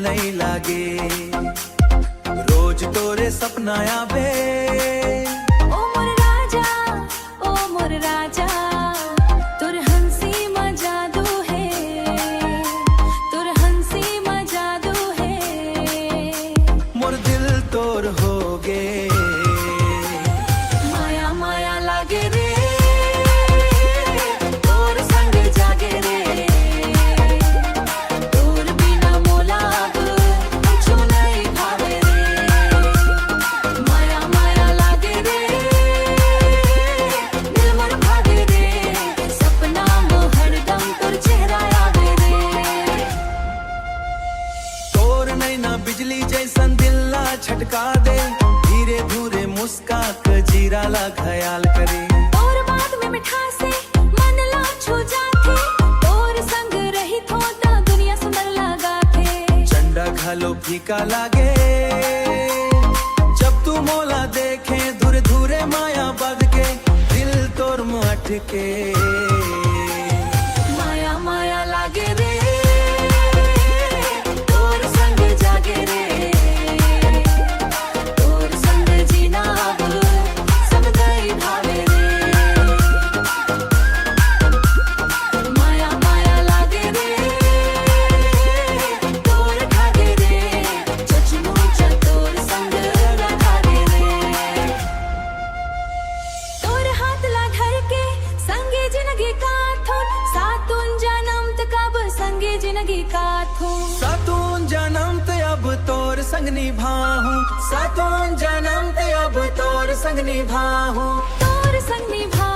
नहीं लागे, रोज तोरे सपना आवे। ओ मोर राजा, ओ मोर राजा, तोर हंसी में जादू है, तोर हंसी में जादू है। मोर दिल तोर हो गे, माया माया लागे रे, तोर संग जागे रे, तोर बिना मोला अब कुछु नहीं भावे रे। माया माया लागे रे, दिल मोर भागे रे, सपना में हरदम तोर चेहरा आवे रे। तोर नैना बिजली जैसन दिल्ला छटका दे, धीरे धीरे मुस्का के जीरा ला ख्याल करे। तोर बात में मिठास से मन ला छू जाथे, तोर संग रही थो ता दुनिया सुंदर लगा थे। चंडा घालो फीका लागे, जब तू मोला देखे धुरे धुरे माया बद के, दिल तोर में अटके। माया माया लागे रे, तोर संग जागे रे, तोर संग जीना अब सब गई भावे रे। माया माया लागे रे, तोर ठागे रे, चचमू तोर संग लगागे रे। तोर हाथ ला धर के संगे जिंदगी काथून, सातून जन्म तक अब संगे जिंदगी काथून। सातून जन्म ते अब तोर संग निभाहूं, सातून जन्म ते अब तोर संग निभाहूं। तोर संग निभा